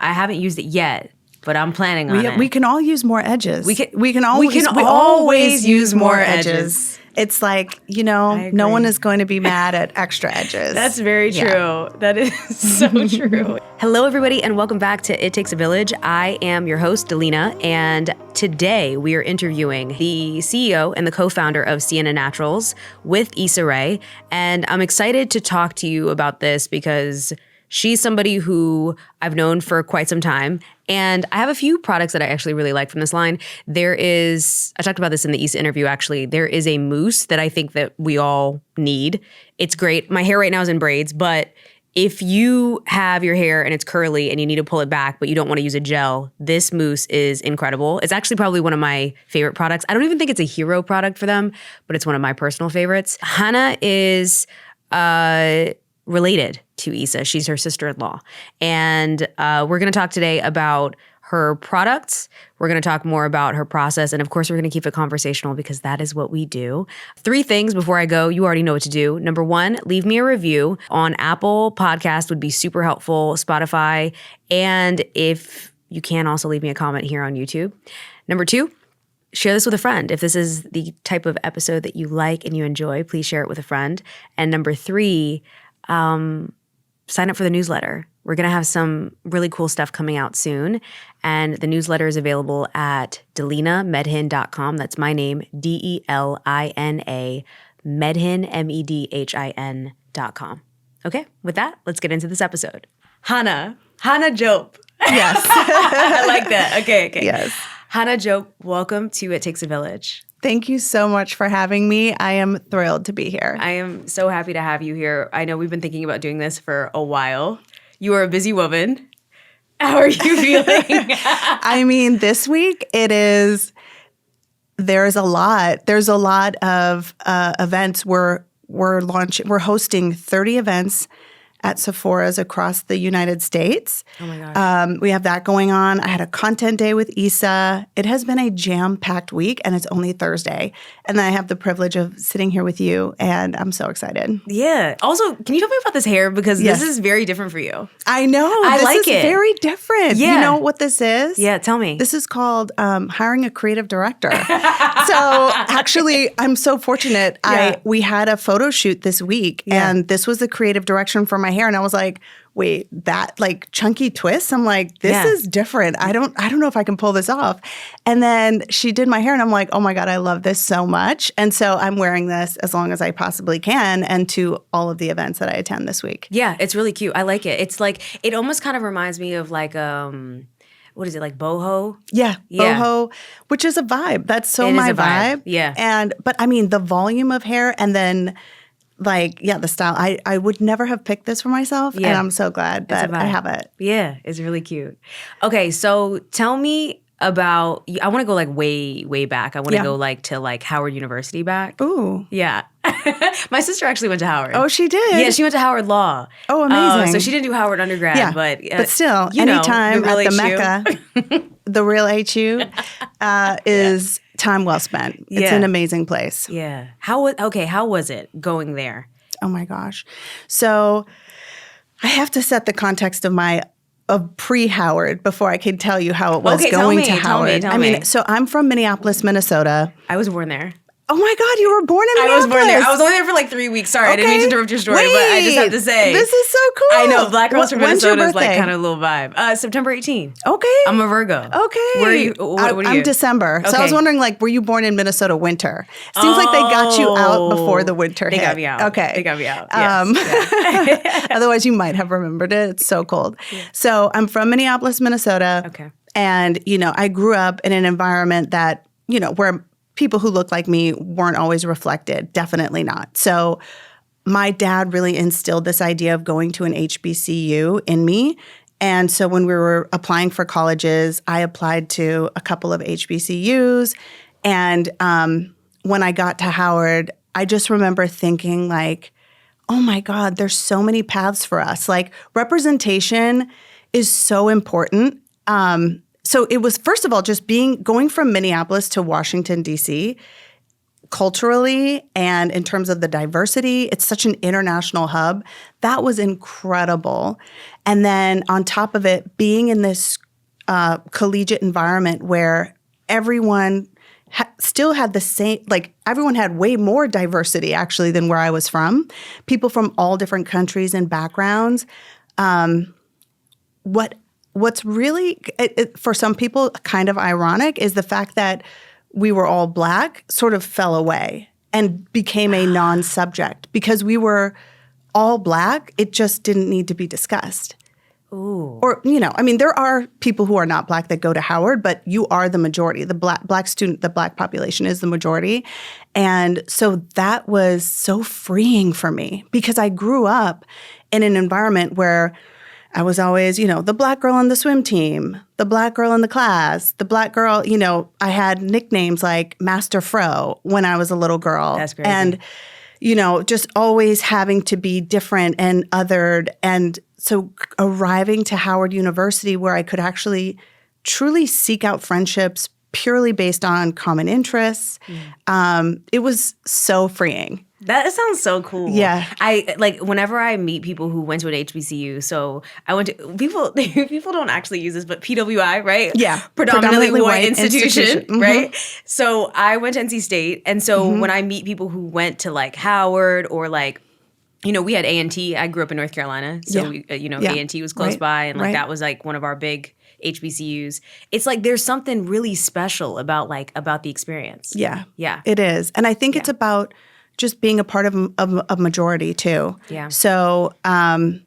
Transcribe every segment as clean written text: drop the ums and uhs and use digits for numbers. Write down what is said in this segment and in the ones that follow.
I haven't used it yet, but I'm planning on it. We can all use more edges. We can always use more edges. It's like, no one is going to be mad at extra edges. That's very true. Yeah. That is so true. Hello, everybody, and welcome back to It Takes a Village. I am your host, Delina, and today we are interviewing the CEO and the co-founder of Sienna Naturals with Issa Rae, and I'm excited to talk to you about this because she's somebody who I've known for quite some time, and I have a few products that I actually really like from this line. I talked about this in the Issa interview, actually. There is a mousse that I think that we all need. It's great. My hair right now is in braids, but if you have your hair and it's curly and you need to pull it back, but you don't want to use a gel, this mousse is incredible. It's actually probably one of my favorite products. I don't even think it's a hero product for them, but it's one of my personal favorites. Hannah is related to Issa. She's her sister-in-law. And we're going to talk today about her products. We're going to talk more about her process. And of course, we're going to keep it conversational because that is what we do. 3 things before I go. You already know what to do. Number 1, leave me a review on Apple Podcast would be super helpful, Spotify. And if you can, also leave me a comment here on YouTube. Number 2, share this with a friend. If this is the type of episode that you like and you enjoy, please share it with a friend. And number 3, sign up for the newsletter. We're going to have some really cool stuff coming out soon. And the newsletter is available at delinamedhin.com. That's my name, DELINA, Medhin, MEDHIN.com. Okay, with that, let's get into this episode. Hannah Diop. Yes. I like that. Okay. Yes. Hannah Diop, welcome to It Takes a Village. Thank you so much for having me. I am thrilled to be here. I am so happy to have you here. I know we've been thinking about doing this for a while. You are a busy woman. How are you feeling? I mean, this week there's a lot. There's a lot of events. We're hosting 30 events at Sephora's across the United States. Oh my gosh. We have that going on. I had a content day with Issa. It has been a jam-packed week, and it's only Thursday. And then I have the privilege of sitting here with you, and I'm so excited. Yeah. Also, can you tell me about this hair? Because this is very different for you. I know. I like it. This is very different. Yeah. You know what this is? Yeah, tell me. This is called hiring a creative director. So actually, I'm so fortunate. Yeah. We had a photo shoot this week, and this was the creative direction for my hair, and I was like, wait, that like chunky twist? I'm like, this is different. I don't know if I can pull this off. And then she did my hair, and I'm like, oh my God, I love this so much. And so I'm wearing this as long as I possibly can, and to all of the events that I attend this week. Yeah, it's really cute. I like it. It's like, it almost kind of reminds me of like, what is it, like boho? Yeah, boho, which is a vibe. That's so my vibe. Yeah. But I mean, the volume of hair, and then the style. I would never have picked this for myself, and I'm so glad that I have it. Yeah, it's really cute. Okay, so tell me about, I want to go like way, way back. I want to go like to like Howard University back. Ooh. Yeah. My sister actually went to Howard. Oh, she did? Yeah, she went to Howard Law. Oh, amazing. So she didn't do Howard undergrad, but still, anytime at the Mecca, the real HU is time well spent. It's an amazing place. Yeah. How was it going there? Oh my gosh. So I have to set the context of pre-Howard before I can tell you how it was going to Howard. Tell me. So I'm from Minneapolis, Minnesota. I was born there. Oh my God, you were born in Minneapolis. I was born there. I was only there for like 3 weeks. Sorry, I didn't mean to interrupt your story, but I just have to say. This is so cool. I know, Black Girls from Minnesota is like kind of a little vibe. September 18. Okay. I'm a Virgo. Okay. Where are you? What are you? I'm December. Okay. So I was wondering, like, were you born in Minnesota winter? Seems like they got you out before the winter hit. They got me out. Okay. They got me out. Yes. Otherwise, you might have remembered it. It's so cold. Yeah. So I'm from Minneapolis, Minnesota. Okay. And, I grew up in an environment that, where people who look like me weren't always reflected. Definitely not. So my dad really instilled this idea of going to an HBCU in me. And so when we were applying for colleges, I applied to a couple of HBCUs. And when I got to Howard, I just remember thinking like, oh my God, there's so many paths for us. Like representation is so important. So it was, first of all, just going from Minneapolis to Washington, D.C., culturally and in terms of the diversity. It's such an international hub. That was incredible. And then on top of it, being in this collegiate environment where everyone still had the same, like everyone had way more diversity actually than where I was from. People from all different countries and backgrounds. What's really, for some people, kind of ironic is the fact that we were all Black sort of fell away and became a non-subject because we were all Black. It just didn't need to be discussed. Ooh. Or, I mean, there are people who are not Black that go to Howard, but you are the majority. The Black population is the majority. And so that was so freeing for me because I grew up in an environment where I was always, the Black girl on the swim team, the Black girl in the class, the Black girl, I had nicknames like Master Fro when I was a little girl. That's crazy. And, just always having to be different and othered. And so arriving to Howard University where I could actually truly seek out friendships purely based on common interests, it was so freeing. That sounds so cool. Yeah. Whenever I meet people who went to an HBCU, so I went to, people don't actually use this, but PWI, right? Yeah. Predominantly white institution, Mm-hmm. right? So I went to NC State. And so when I meet people who went to like Howard or like, we had A&T. I grew up in North Carolina. So, A&T was close by. And that was like one of our big HBCUs. It's like there's something really special about the experience. Yeah. Yeah. It is. And I think it's about just being a part of a majority too. Yeah. So, I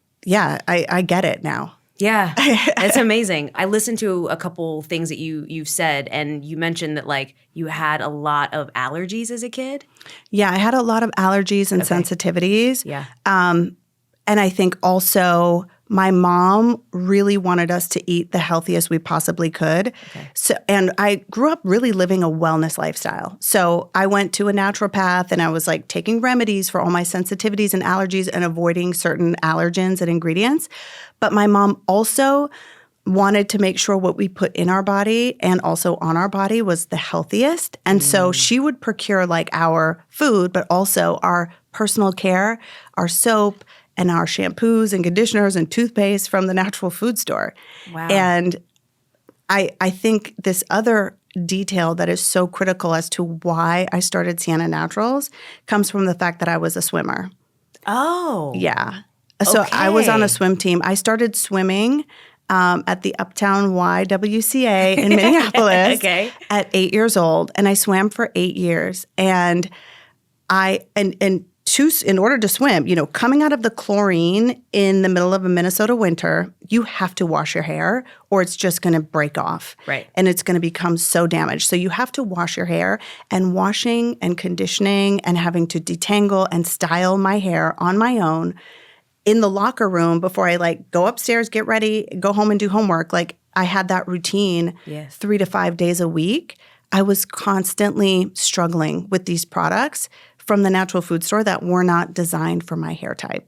get it now. Yeah, it's amazing. I listened to a couple things that you've said, and you mentioned that like you had a lot of allergies as a kid. Yeah, I had a lot of allergies and sensitivities. Yeah. And I think also my mom really wanted us to eat the healthiest we possibly could. Okay. So, and I grew up really living a wellness lifestyle. So I went to a naturopath and I was like taking remedies for all my sensitivities and allergies and avoiding certain allergens and ingredients. But my mom also wanted to make sure what we put in our body and also on our body was the healthiest. And so she would procure like our food, but also our personal care, our soap, and our shampoos and conditioners and toothpaste from the natural food store. Wow. And I think this other detail that is so critical as to why I started Sienna Naturals comes from the fact that I was a swimmer. Oh. Yeah. So I was on a swim team. I started swimming at the Uptown YWCA in Minneapolis at 8 years old. And I swam for 8 years. And in order to swim, coming out of the chlorine in the middle of a Minnesota winter, you have to wash your hair or it's just going to break off. Right. And it's going to become so damaged. So you have to wash your hair, and washing and conditioning and having to detangle and style my hair on my own in the locker room before I go upstairs, get ready, go home and do homework. I had that routine 3 to 5 days a week. I was constantly struggling with these products from the natural food store that were not designed for my hair type.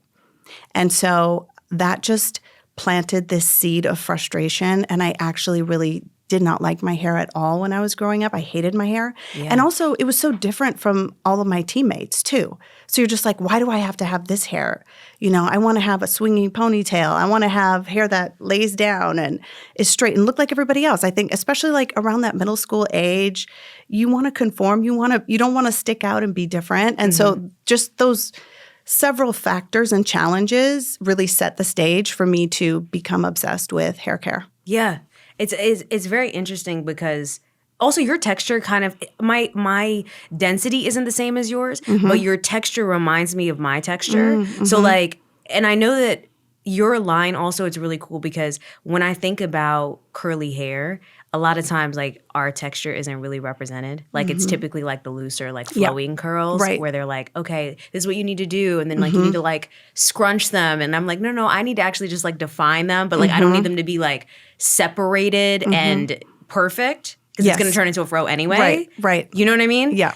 And so that just planted this seed of frustration, and I actually really did not like my hair at all when I was growing up. I hated my hair. Yeah. And also it was so different from all of my teammates too. So you're just like, why do I have to have this hair? I want to have a swinging ponytail. I want to have hair that lays down and is straight and look like everybody else. I think especially around that middle school age, you want to conform. You don't want to stick out and be different. And so just those several factors and challenges really set the stage for me to become obsessed with hair care. Yeah. It's very interesting because also your texture kind of my density isn't the same as yours, but your texture reminds me of my texture. So and I know that your line also is really cool because when I think about curly hair, a lot of times our texture isn't really represented. It's typically the looser flowing curls where they're like, okay, this is what you need to do, and then you need to scrunch them, and I'm like, no, I need to actually just define them, but I don't need them to be separated and perfect because it's going to turn into a fro anyway. Right. You know what I mean? Yeah.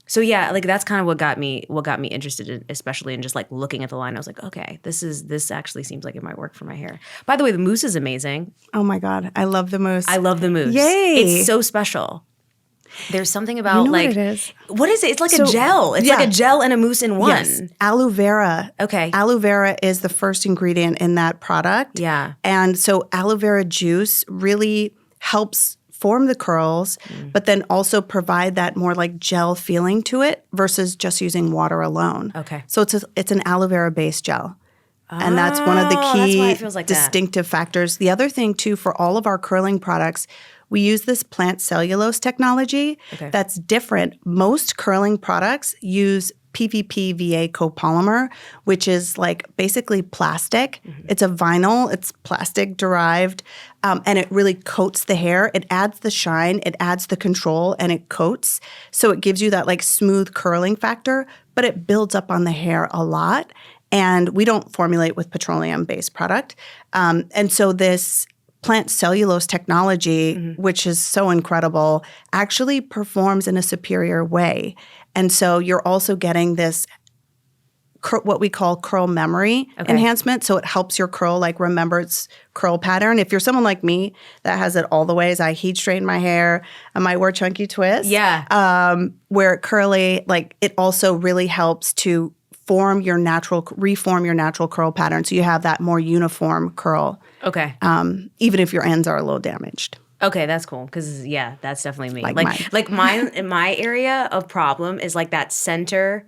So yeah, that's kind of what got me interested in, especially in just looking at the line. I was like, okay, this actually seems like it might work for my hair. By the way, the mousse is amazing. Oh my God, I love the mousse. I love the mousse. Yay! It's so special. There's something about You know like what it is? What is it? It's like a gel. It's like a gel and a mousse in one. Yes. Aloe vera. Okay. Aloe vera is the first ingredient in that product. Yeah. And so aloe vera juice really helps form the curls, but then also provide that more like gel feeling to it versus just using water alone. Okay. So it's an aloe vera based gel. And that's one of the that's why key it feels like distinctive factors. The other thing too, for all of our curling products, we use this plant cellulose technology that's different. Most curling products use PVP-VA copolymer, which is like basically plastic. It's a vinyl, it's plastic derived, and it really coats the hair. It adds the shine, it adds the control, and it coats. So it gives you that like smooth curling factor, but it builds up on the hair a lot. And we don't formulate with petroleum-based product. And so this plant cellulose technology, which is so incredible, actually performs in a superior way. And so you're also getting this what we call curl memory enhancement. So it helps your curl like remember its curl pattern. If you're someone like me that has it all the ways, I heat straighten my hair, I might wear chunky twists. Yeah. Where curly, like it also really helps to reform your natural curl pattern so you have that more uniform curl. Okay. Even if your ends are a little damaged. Okay, that's cool because that's definitely me. Like mine in my area of problem is like that center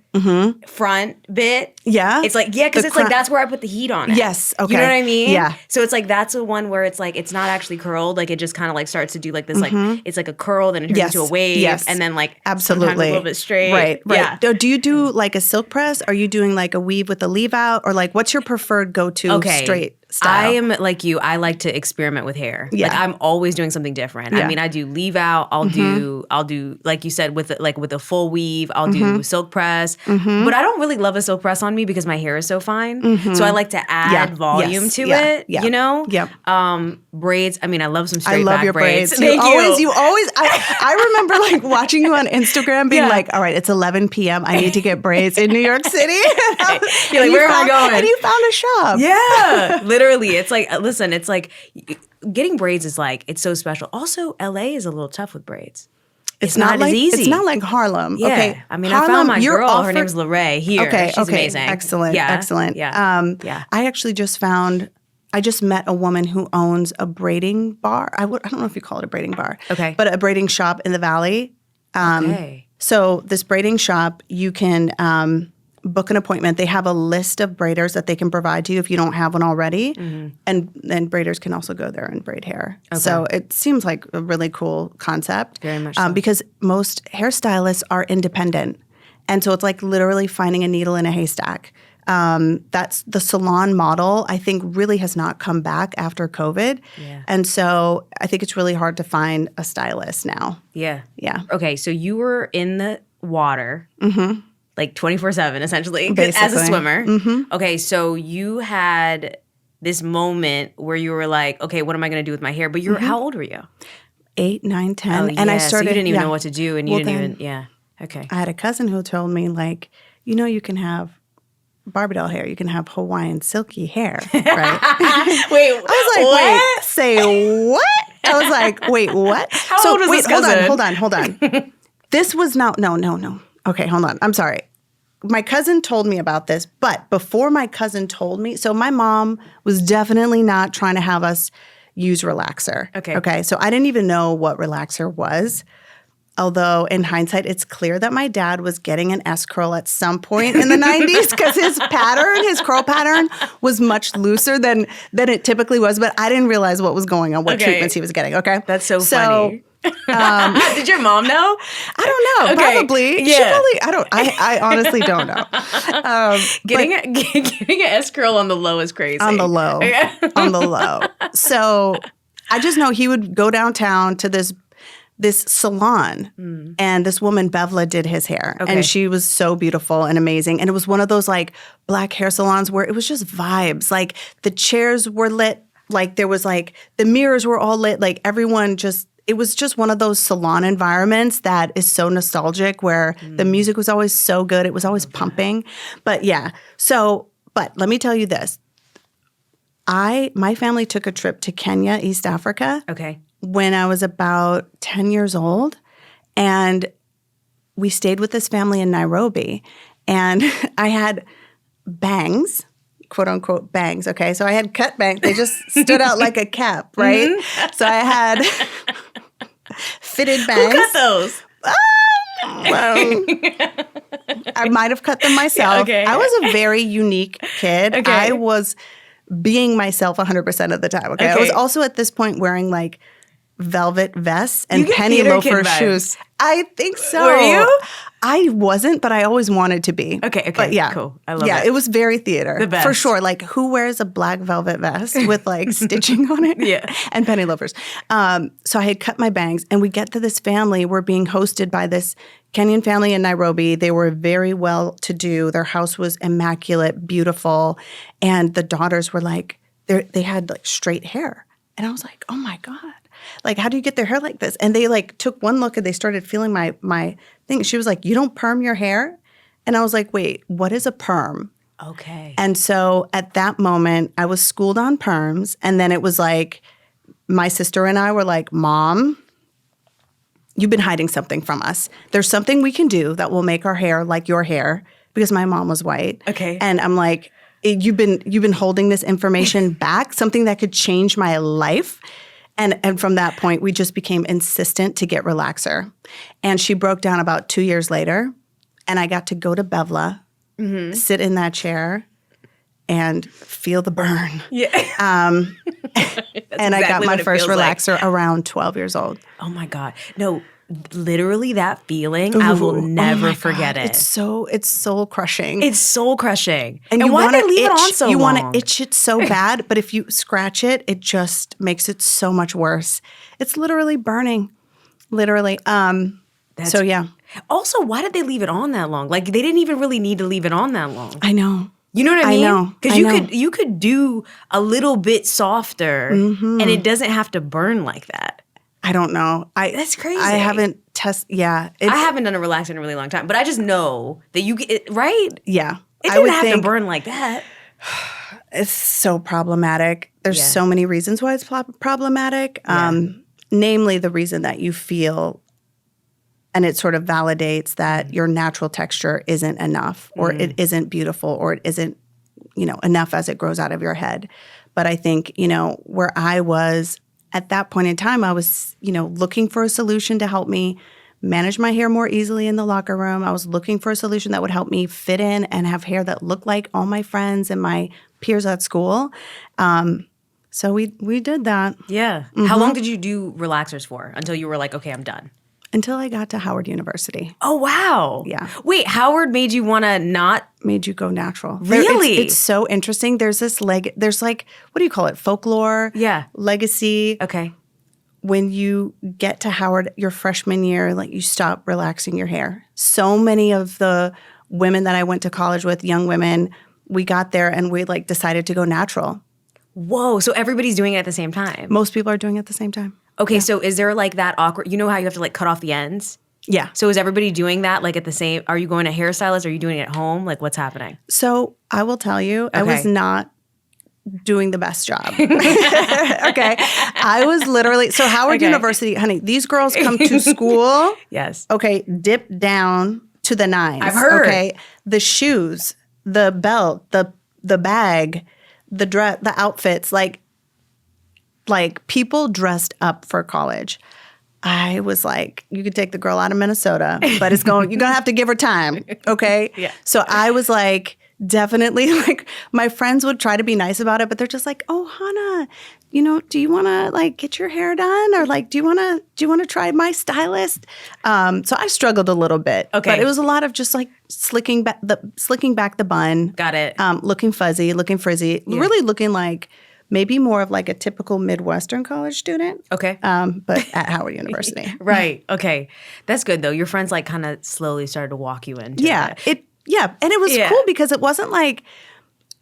front bit. Yeah, it's like because it's like that's where I put the heat on it. Yes, okay, you know what I mean. Yeah, so it's like that's the one where it's like it's not actually curled. Like it just kind of like starts to do like this like it's like a curl, then it turns into a wave, and then like absolutely sometimes a little bit straight. Right. Yeah. Do you do like a silk press? Are you doing like a weave with a leave out, or like what's your preferred go-to straight style? I am like you. I like to experiment with hair. Yeah. Like I'm always doing something different. Yeah. I mean, I do leave out. I'll do like you said with a full weave. I'll do silk press. But I don't really love a silk press on me because my hair is so fine. So I like to add volume to it. Yeah. You know. Yep. Braids. I mean, I love some straight I love back your braids. Thank You always. I remember like watching you on Instagram, being like, "All right, it's 11 p.m. I need to get braids in New York City." You're like, "Where am I going?" And you found a shop. Yeah, literally. It's like, listen, it's like getting braids is like it's so special. Also, LA is a little tough with braids. It's not like, as easy. It's not like Harlem. Yeah. Okay. I mean, Harlem, I found my girl. Her name's Rae here. Okay. She's amazing. Excellent. Yeah. Excellent. Yeah. I actually I just met a woman who owns a braiding bar. I don't know if you call it a braiding bar. Okay. But a braiding shop in the Valley. Okay. So this braiding shop, you can book an appointment. They have a list of braiders that they can provide to you if you don't have one already. And then braiders can also go there and braid hair. Okay. So it seems like a really cool concept. Very much so. Because most hairstylists are independent. And so it's like literally finding a needle in a haystack. That's the salon model, I think, really has not come back after COVID. Yeah. And so I think it's really hard to find a stylist now. Yeah. Yeah. Okay, so you were in the water like 24/7 essentially Basically. as a swimmer. Okay, so you had this moment where you were like, okay, what am I going to do with my hair? But you were, how old were you? 8, 9, 10. Oh, And I started. So you didn't even know what to do and you didn't even, Okay. I had a cousin who told me, like, you can have Barbie doll hair. You can have Hawaiian silky hair, right? Wait, I was like, what? wait, say what? I was like, wait, what? How old was this cousin? Hold on. This was no. Okay, hold on. I'm sorry. My cousin told me about this, but before my cousin told me, so my mom was definitely not trying to have us use relaxer. Okay. So I didn't even know what relaxer was. Although in hindsight, it's clear that my dad was getting an S-curl at some point in the 90s because his curl pattern was much looser than it typically was. But I didn't realize what was going on, what treatments he was getting. Okay. That's so funny. Did your mom know? I don't know. Okay. Probably. Yeah. I honestly don't know. Getting an S-curl on the low is crazy. On the low. On the low. So I just know he would go downtown to this salon, and this woman, Bevla, did his hair. Okay. And she was so beautiful and amazing. And it was one of those like black hair salons where it was just vibes. Like the chairs were lit, like there was like the mirrors were all lit, like everyone just, it was just one of those salon environments that is so nostalgic where the music was always so good. It was always pumping. But yeah, but let me tell you this. My family took a trip to Kenya, East Africa. Okay. When I was about 10 years old. And we stayed with this family in Nairobi. And I had bangs, quote unquote bangs. Okay. So I had cut bangs. They just stood out like a cap, right? Mm-hmm. So I had fitted bangs. Who cut those? I might have cut them myself. Yeah, okay. I was a very unique kid. Okay. I was being myself 100% of the time. Okay. I was also at this point wearing like velvet vests and penny loafer shoes. I think so. Were you? I wasn't, but I always wanted to be. Okay, but yeah, cool. I love it. Yeah, it was very theater. The best. For sure. Like, who wears a black velvet vest with like stitching on it? Yeah. And penny loafers. So I had cut my bangs, and we get to this family. We're being hosted by this Kenyan family in Nairobi. They were very well-to-do. Their house was immaculate, beautiful. And the daughters were like, they had like straight hair. And I was like, oh my God. Like, how do you get their hair like this? And they like took one look and they started feeling my thing. She was like, you don't perm your hair? And I was like, wait, what is a perm? Okay. And so at that moment, I was schooled on perms. And then it was like, my sister and I were like, Mom, you've been hiding something from us. There's something we can do that will make our hair like your hair, because my mom was white. Okay. And I'm like, you've been holding this information back, something that could change my life. And from that point, we just became insistent to get relaxer. And she broke down about 2 years later, and I got to go to Bevla, sit in that chair, and feel the burn. Yeah. And I got my first relaxer around 12 years old. Oh my God. No, literally that feeling, I will never forget it. It's soul crushing. It's soul crushing. And you why did they leave it on so long? You want to itch it so bad, but if you scratch it, it just makes it so much worse. It's literally burning. Literally. So yeah. Also, why did they leave it on that long? Like, they didn't even really need to leave it on that long. I know. You know what I mean? I know. Because you could do a little bit softer, and it doesn't have to burn like that. I don't know. That's crazy. I haven't tested. Yeah. I haven't done a relaxer in a really long time, but I just know that you get right? Yeah. It doesn't have to burn like that. It's so problematic. There's so many reasons why it's problematic. Namely, the reason that you feel, and it sort of validates that your natural texture isn't enough, or it isn't beautiful, or it isn't, enough as it grows out of your head. But I think, where I was at that point in time, I was, looking for a solution to help me manage my hair more easily in the locker room. I was looking for a solution that would help me fit in and have hair that looked like all my friends and my peers at school. So we did that. Yeah. Mm-hmm. How long did you do relaxers for until you were like, okay, I'm done? Until I got to Howard University. Oh, wow. Yeah. Wait, Howard made you want to not? Made you go natural. Really? It's so interesting. There's there's like, what do you call it? Folklore. Yeah. Legacy. Okay. When you get to Howard your freshman year, like, you stop relaxing your hair. So many of the women that I went to college with, young women, we got there and we like decided to go natural. Whoa. So everybody's doing it at the same time? Most people are doing it at the same time. Okay, so is there like that awkward, you know how you have to like cut off the ends? Yeah. So is everybody doing that like at the same, are you going to hairstylist? Are you doing it at home? Like, what's happening? So I will tell you, I was not doing the best job. Okay. I was literally, so Howard University, honey, these girls come to school. Yes. Okay, dip down to the nines. I've heard. Okay, the shoes, the belt, the bag, the dress, the outfits, like people dressed up for college. I was like, you could take the girl out of Minnesota, but you're going to have to give her time. Okay. Yeah. So I was like, definitely, like, my friends would try to be nice about it, but they're just like, oh, Hannah, do you want to like get your hair done? Or like, do you want to try my stylist? So I struggled a little bit. Okay. But it was a lot of just like slicking back the bun. Got it. Looking fuzzy, looking frizzy, really looking like maybe more of like a typical Midwestern college student. Okay. But at Howard University. Right. Okay. That's good though. Your friends like kind of slowly started to walk you into it. And it was cool because it wasn't like,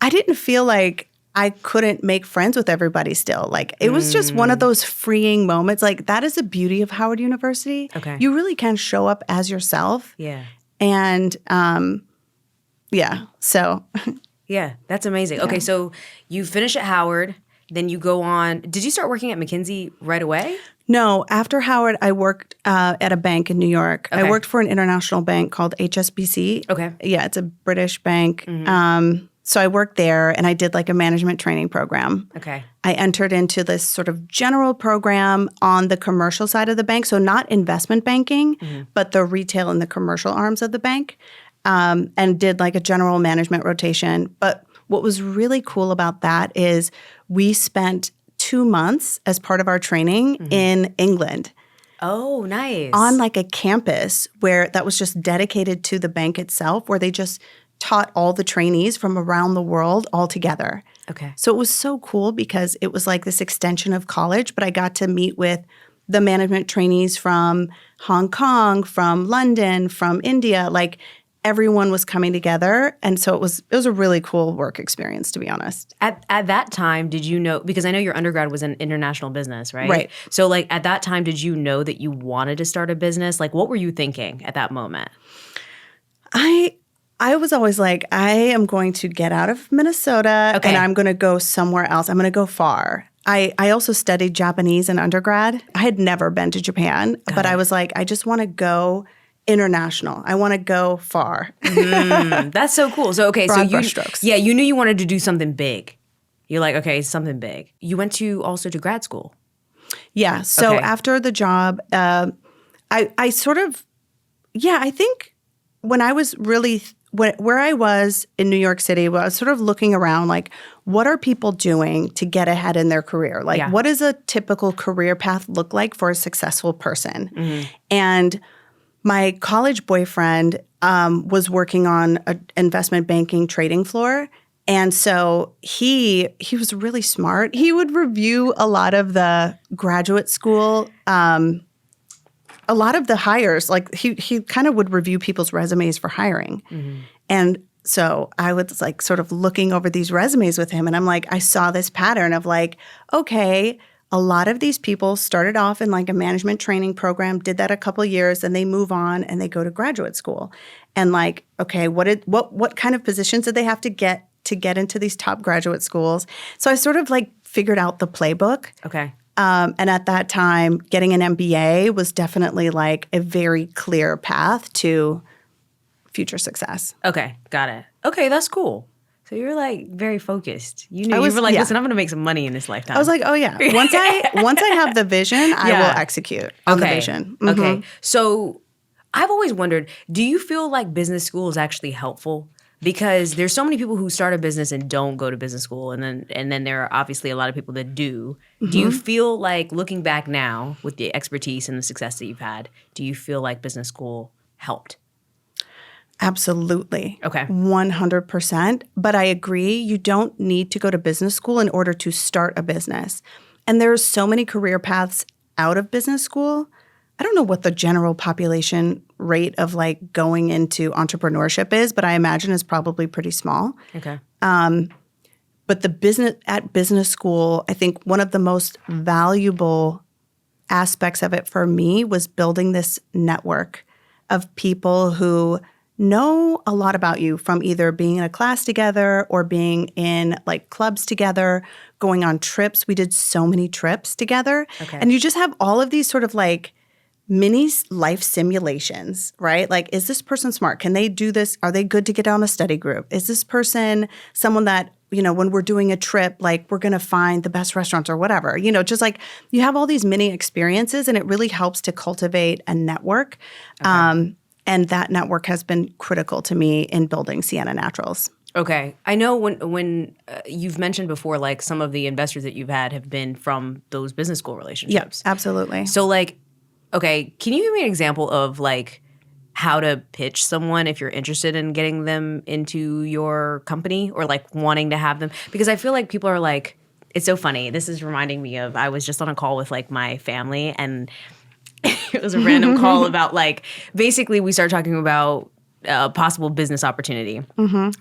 I didn't feel like I couldn't make friends with everybody still. Like, it was just one of those freeing moments. Like, that is the beauty of Howard University. Okay. You really can show up as yourself. Yeah. And so. Yeah, that's amazing. Okay, so you finish at Howard. then you go on. Did you start working at McKinsey right away? No, after Howard, I worked at a bank in New York. Okay. I worked for an international bank called HSBC. Okay. Yeah, it's a British bank. So I worked there and I did like a management training program. Okay. I entered into this sort of general program on the commercial side of the bank. So not investment banking, but the retail and the commercial arms of the bank, and did like a general management rotation. But what was really cool about that is we spent 2 months as part of our training in England. Oh, nice. On like a campus where that was just dedicated to the bank itself, where they just taught all the trainees from around the world all together. Okay. So it was so cool because it was like this extension of college, but I got to meet with the management trainees from Hong Kong, from London, from India. Like everyone was coming together. And so it was a really cool work experience, to be honest. At that time, did you know, because I know your undergrad was in international business, right? Right. So like at that time, did you know that you wanted to start a business? Like what were you thinking at that moment? I was always like, I am going to get out of Minnesota and I'm going to go somewhere else. I'm going to go far. I also studied Japanese in undergrad. I had never been to Japan, but I was like, I just want to go international. I want to go far. That's so cool. So, okay. Broad brushstrokes. Yeah, you knew you wanted to do something big. You're like, okay, something big. You went also to grad school. Yeah. So after the job, I sort of, I think when I was really where I was in New York City, I was sort of looking around like, what are people doing to get ahead in their career? Like, what does a typical career path look like for a successful person? And my college boyfriend was working on an investment banking trading floor. And so he was really smart. He would review a lot of the graduate school a lot of the hires, like he kind of would review people's resumes for hiring. And so I was like sort of looking over these resumes with him and I'm like, I saw this pattern of like, okay, a lot of these people started off in like a management training program, did that a couple of years, then they move on and they go to graduate school. And like, okay, what kind of positions did they have to get into these top graduate schools? So I sort of like figured out the playbook. Okay. And at that time, getting an MBA was definitely like a very clear path to future success. Okay, got it. Okay, that's cool. So you were like very focused. You knew you were like, listen, I'm going to make some money in this lifetime. I was like, oh yeah. Once I have the vision, I will execute on the vision. Okay. So I've always wondered, do you feel like business school is actually helpful? Because there's so many people who start a business and don't go to business school, and then there are obviously a lot of people that do. Do you feel like, looking back now with the expertise and the success that you've had, do you feel like business school helped? Absolutely. Okay. 100%. But I agree, you don't need to go to business school in order to start a business. And there's so many career paths out of business school. I don't know what the general population rate of like going into entrepreneurship is, but I imagine it's probably pretty small. Okay. But at business school, I think one of the most valuable aspects of it for me was building this network of people who know a lot about you from either being in a class together or being in like clubs together, going on trips. We did so many trips together. Okay. And you just have all of these sort of like mini life simulations, right? Like, is this person smart? Can they do this? Are they good to get on a study group? Is this person someone that, when we're doing a trip, like we're going to find the best restaurants or whatever, just like you have all these mini experiences and it really helps to cultivate a network. Okay. And that network has been critical to me in building Sienna Naturals. Okay. I know when you've mentioned before, like some of the investors that you've had have been from those business school relationships. Yes, absolutely. So like, okay, can you give me an example of like how to pitch someone if you're interested in getting them into your company or like wanting to have them? Because I feel like people are like, it's so funny. This is reminding me of, I was just on a call with like my family and it was a random call about like, basically we started talking about a possible business opportunity.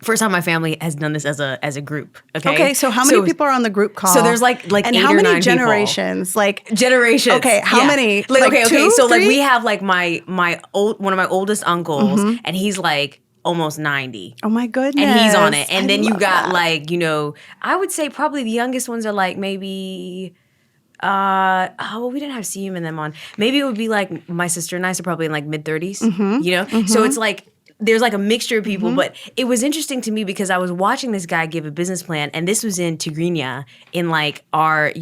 First time my family has done this as a group. Okay. So how many people are on the group call? So there's like and 8 how or many 9 generations? people. Like generations. Okay. How many? Like, okay. Two, So like three? we have like one of my oldest uncles, and he's like almost 90. Oh my goodness. And he's on it. And then you got that. like, I would say probably the youngest ones are like maybe, we didn't have CM and them on. Maybe it would be like my sister and I, so probably in like mid 30s, So it's like, there's like a mixture of people, but it was interesting to me because I was watching this guy give a business plan, and this was in Tigrinya, in like our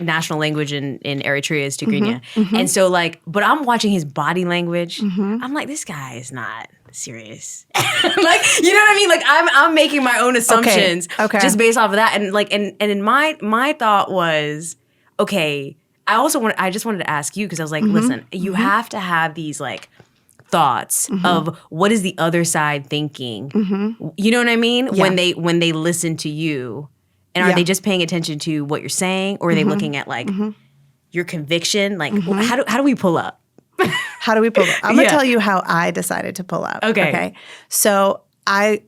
national language in Eritrea is Tigrinya. And so like, but I'm watching his body language. I'm like, this guy is not serious. Like, you know what I mean? Like I'm making my own assumptions just based off of that. And like, and in my thought was, okay, I just wanted to ask you, because I was like, listen, you have to have these like thoughts of what is the other side thinking. You know what I mean? Yeah. When they listen to you, and are they just paying attention to what you're saying, or are they looking at like your conviction? Like how do we pull up? How do we pull up? I'm gonna tell you how I decided to pull up. Okay. So I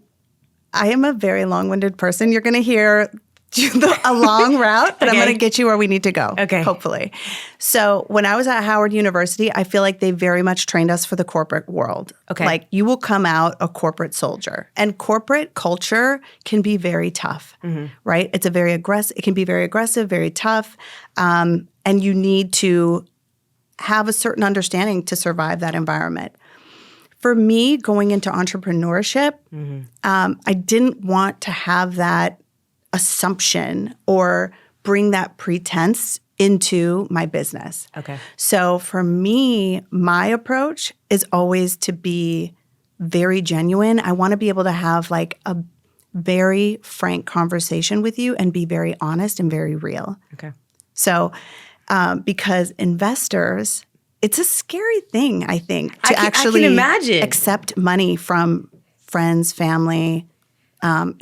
am a very long-winded person. You're gonna hear a long route, but I'm going to get you where we need to go, hopefully. So when I was at Howard University, I feel like they very much trained us for the corporate world. Like you will come out a corporate soldier. And corporate culture can be very tough, right? It can be very aggressive, very tough. And you need to have a certain understanding to survive that environment. For me, going into entrepreneurship, I didn't want to have that assumption or bring that pretense into my business. So for me, my approach is always to be very genuine. I want to be able to have like a very frank conversation with you and be very honest and very real. So because investors, it's a scary thing, I think, to actually accept money from friends, family,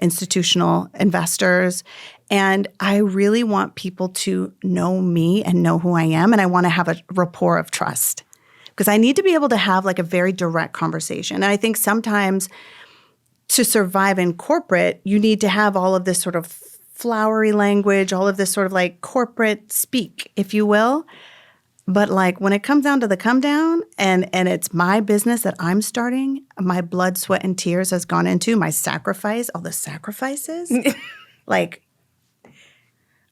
institutional investors. And I really want people to know me and know who I am. And I want to have a rapport of trust, because I need to be able to have like a very direct conversation. And I think sometimes to survive in corporate, you need to have all of this sort of flowery language, all of this sort of like corporate speak, if you will. But like when it comes down to the come down and it's my business that I'm starting, my blood, sweat, and tears has gone into my sacrifice, all the sacrifices. Like,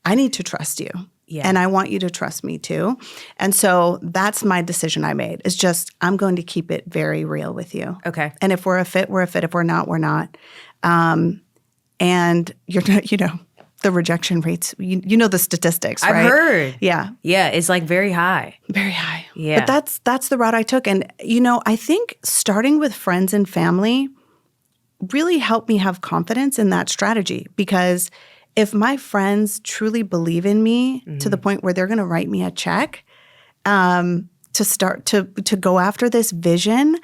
I need to trust you. And I want you to trust me too. And so that's my decision I made, is just I'm going to keep it very real with you. And if we're a fit, we're a fit. If we're not, we're not. And you're not, the rejection rates, you know the statistics, right? I've heard. Yeah. Yeah, it's like very high. Very high. Yeah. But that's the route I took. And, I think starting with friends and family really helped me have confidence in that strategy, because if my friends truly believe in me to the point where they're going to write me a check to start to go after this vision,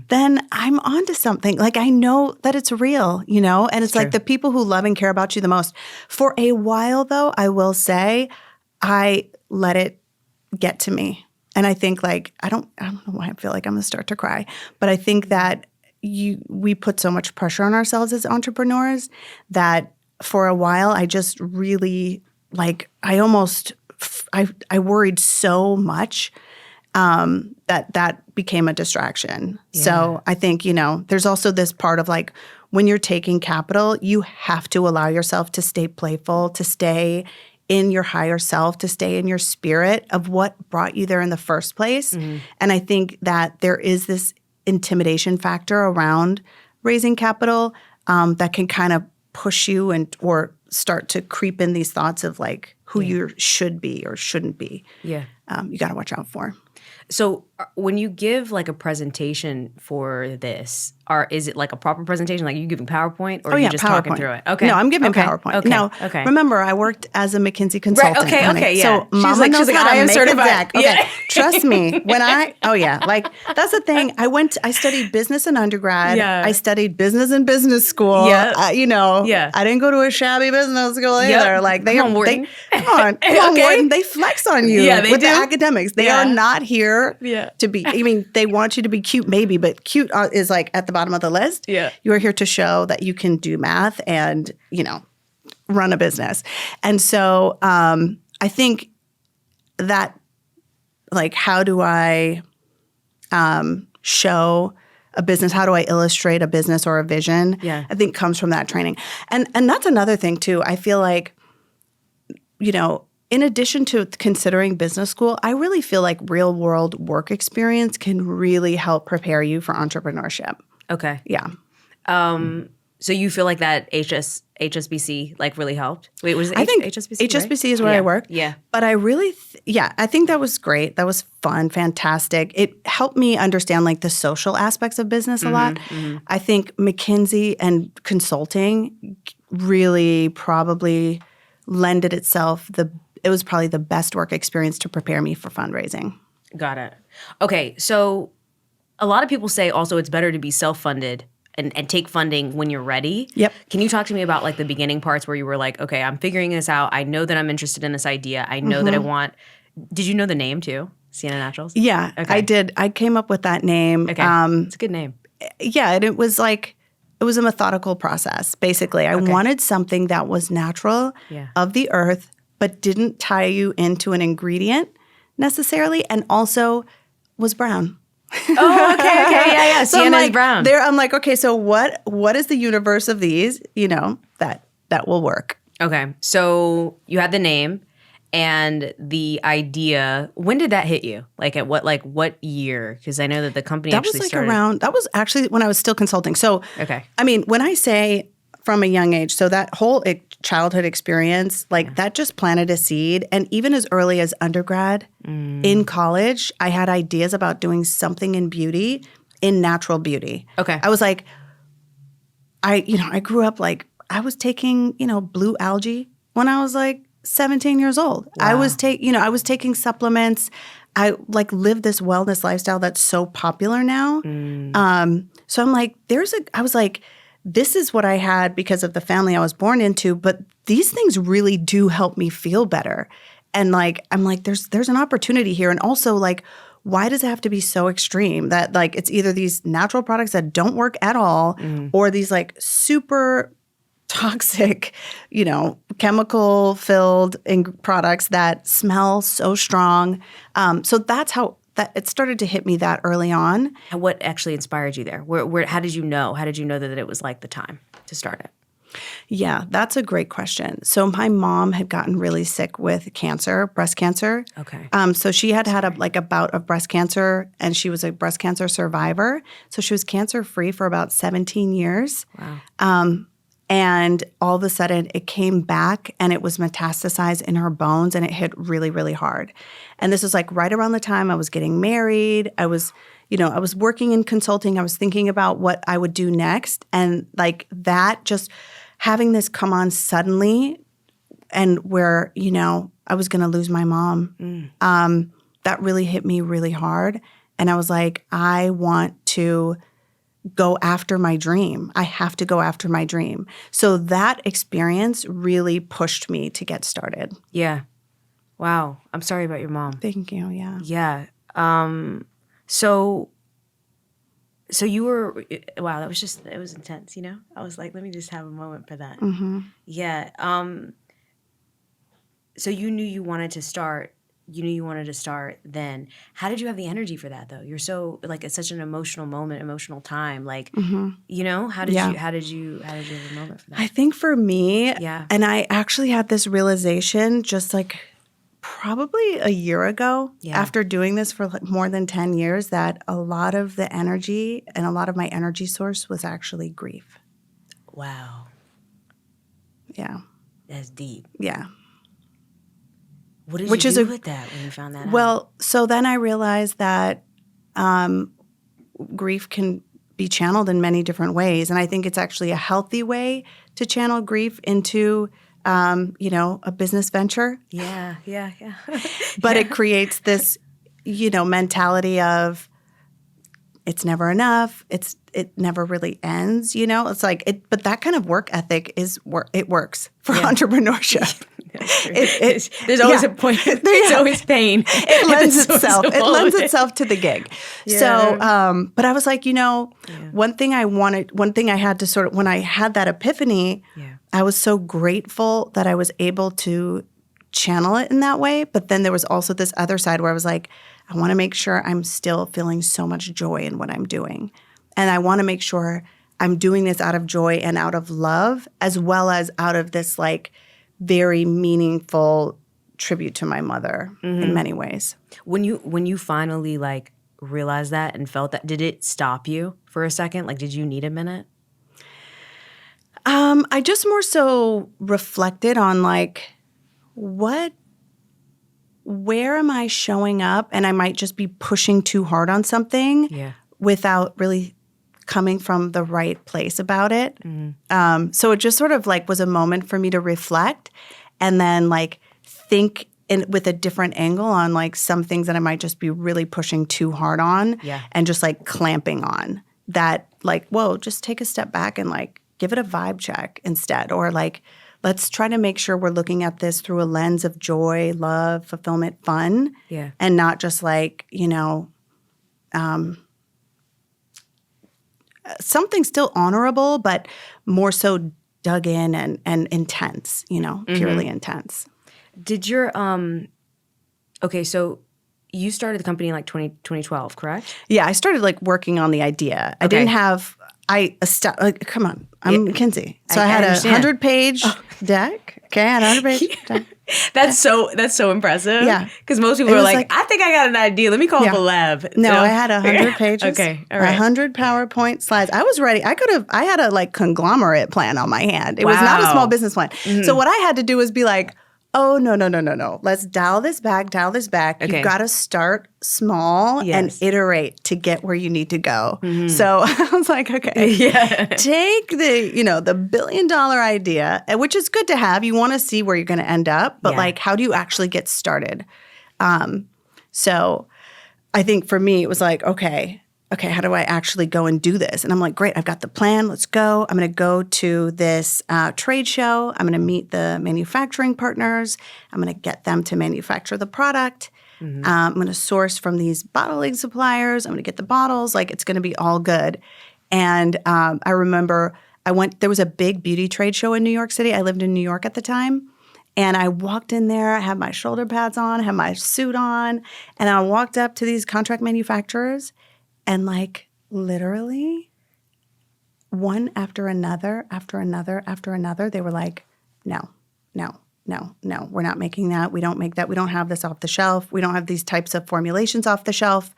then I'm onto something. Like I know that it's real, and it's like the people who love and care about you the most. For a while, though, I will say I let it get to me. And I think like, I don't know why I feel like I'm going to start to cry, but I think that we put so much pressure on ourselves as entrepreneurs that for a while I just really like, I worried so much that became a distraction. Yeah. So I think, there's also this part of like, when you're taking capital, you have to allow yourself to stay playful, to stay in your higher self, to stay in your spirit of what brought you there in the first place. And I think that there is this intimidation factor around raising capital that can kind of push you or start to creep in these thoughts of like who you should be or shouldn't be. Yeah. You got to watch out for. So when you give like a presentation for this, is it like a proper presentation? Like, are you giving PowerPoint or are you just PowerPoint. Talking through it? Okay. No, I'm giving PowerPoint. Okay. Now, remember, I worked as a McKinsey consultant. Right. Okay. Yeah. So Mama knows how to make a deck. Okay. Yeah. Trust me. Like that's the thing. I studied business in undergrad. Yeah. I studied business in business school. Yeah. I didn't go to a shabby business school either. Like come on, Wharton. Wharton. They flex on you with the academics. They are not here to be. I mean, they want you to be cute, maybe, but cute is like at the bottom of the list. Yeah. You are here to show that you can do math and, run a business. And so I think that, like, how do I show a business? How do I illustrate a business or a vision? Yeah. I think comes from that training. And that's another thing too. I feel like, in addition to considering business school, I really feel like real world work experience can really help prepare you for entrepreneurship. Okay. Yeah. So you feel like that HSBC like really helped? Wait, was it I think HSBC? HSBC right? is where I worked. Yeah. But I really, I think that was great. That was fun, fantastic. It helped me understand like the social aspects of business a lot. I think McKinsey and consulting really probably lended itself. It was probably the best work experience to prepare me for fundraising. Got it. Okay, so a lot of people say also it's better to be self-funded and take funding when you're ready. Yep. Can you talk to me about like the beginning parts where you were like, okay, I'm figuring this out. I know that I'm interested in this idea. I know that I want. Did you know the name too? Sienna Naturals? Yeah, Okay. I did. I came up with that name. Okay. It's a good name. Yeah, and it was a methodical process, basically. I wanted something that was natural of the earth, but didn't tie you into an ingredient necessarily, and also was brown. Oh, okay. Yeah. So Sienna I'm is brown. I'm like, okay, so what is the universe of these, that will work? Okay, so you had the name and the idea. When did that hit you? Like at what year? Because I know that the company actually started. That was actually when I was still consulting. So, Okay. I mean, when I say from a young age, so that whole childhood experience, that just planted a seed. And even as early as undergrad, in college, I had ideas about doing something in beauty, in natural beauty. Okay. I was like, I grew up I was taking, blue algae when I was 17 years old. Wow. I was taking supplements. I lived this wellness lifestyle that's so popular now. So I'm like, I was like, this is what I had because of the family I was born into, but these things really do help me feel better. And I'm like, there's an opportunity here. And also why does it have to be so extreme that it's either these natural products that don't work at all or these super toxic, chemical filled products that smell so strong. So that's how that it started to hit me that early on. And what actually inspired you there? Where? How did you know? How did you know that it was the time to start it? Yeah, that's a great question. So my mom had gotten really sick with cancer, breast cancer. Okay. So she had a bout of breast cancer, and she was a breast cancer survivor. So she was cancer-free for about 17 years. Wow. And all of a sudden it came back and it was metastasized in her bones, and it hit really, really hard. And this was right around the time I was getting married. I was working in consulting. I was thinking about what I would do next. And that just having this come on suddenly and where, I was going to lose my mom, that really hit me really hard. And I was like, I want to go after my dream. I have to go after my dream. So that experience really pushed me to get started. Yeah. Wow. I'm sorry about your mom. Thank you. Yeah. Yeah. So you were, wow, it was intense, I was like, let me just have a moment for that. Mm-hmm. Yeah. So you knew you wanted to start then. How did you have the energy for that though? You're so it's such an emotional moment, emotional time. How did you have a moment for that? I think for me, yeah. And I actually had this realization just probably a year ago after doing this for more than 10 years that a lot of the energy and a lot of my energy source was actually grief. Wow. Yeah. That's deep. Yeah. What did you do with that when you found that out? Well, so then I realized that grief can be channeled in many different ways. And I think it's actually a healthy way to channel grief into, a business venture. Yeah. But it creates this, mentality of it's never enough. It never really ends, It's but that kind of work ethic it works for entrepreneurship. There's always a point. There's always pain. It lends itself. It lends itself to the gig. Yeah. So, but I was like, one thing I had to sort of, when I had that epiphany, I was so grateful that I was able to channel it in that way. But then there was also this other side where I was like, I want to make sure I'm still feeling so much joy in what I'm doing. And I want to make sure I'm doing this out of joy and out of love, as well as out of this like very meaningful tribute to my mother in many ways. When you finally like realized that and felt that, did it stop you for a second? Like, did you need a minute? I just more so reflected on like, where am I showing up? And I might just be pushing too hard on something without really coming from the right place about it. So it just sort of like was a moment for me to reflect and then like think with a different angle on like some things that I might just be really pushing too hard on and just like clamping on that like, whoa, just take a step back and like give it a vibe check instead. Or like, let's try to make sure we're looking at this through a lens of joy, love, fulfillment, fun, and not just like, something still honorable, but more so dug in and intense, purely intense. Did your okay, so you started the company in like 2012, correct? Yeah, I started like working on the idea. I didn't have come on, I'm McKinsey. So I had a 100-page deck. Okay, I had a 100-page deck. That's so impressive. Yeah. Because most people are like, I think I got an idea. Let me call up a lab. No, I had 100 pages. Okay, all right. 100 PowerPoint slides. I was ready. I had a like conglomerate plan on my hand. It was not a small business plan. So what I had to do was be like, oh, no. Let's dial this back. Okay. You've got to start small and iterate to get where you need to go. So I was like, okay, take the $1 billion idea, which is good to have. You want to see where you're going to end up, but like, how do you actually get started? So I think for me, it was like, okay, how do I actually go and do this? And I'm like, great, I've got the plan. Let's go. I'm going to go to this trade show. I'm going to meet the manufacturing partners. I'm going to get them to manufacture the product. I'm going to source from these bottling suppliers. I'm going to get the bottles. Like, it's going to be all good. And I remember there was a big beauty trade show in New York City. I lived in New York at the time. And I walked in there, I had my shoulder pads on, had my suit on, and I walked up to these contract manufacturers. And like literally one after another, they were like, no, we're not making that. We don't make that. We don't have this off the shelf. We don't have these types of formulations off the shelf.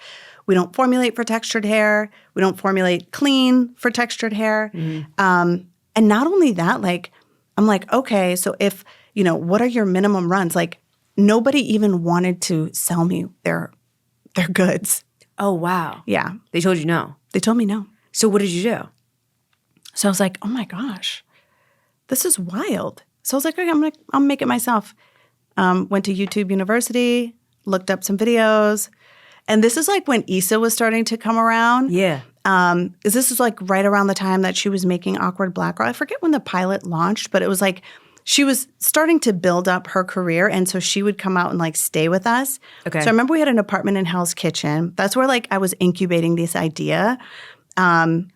We don't formulate for textured hair. We don't formulate clean for textured hair. And not only that, like, I'm like, okay, so if, what are your minimum runs? Like, nobody even wanted to sell me their goods. Oh, wow. Yeah. They told you no? They told me no. So what did you do? So I was like, oh my gosh, this is wild. So I was like, okay, I'll make it myself. Went to YouTube University, looked up some videos. And this is like when Issa was starting to come around. Yeah. This is like right around the time that she was making Awkward Black Girl. I forget when the pilot launched, but it was like she was starting to build up her career, and so she would come out and like stay with us. Okay. So I remember we had an apartment in Hell's Kitchen. That's where like I was incubating this idea.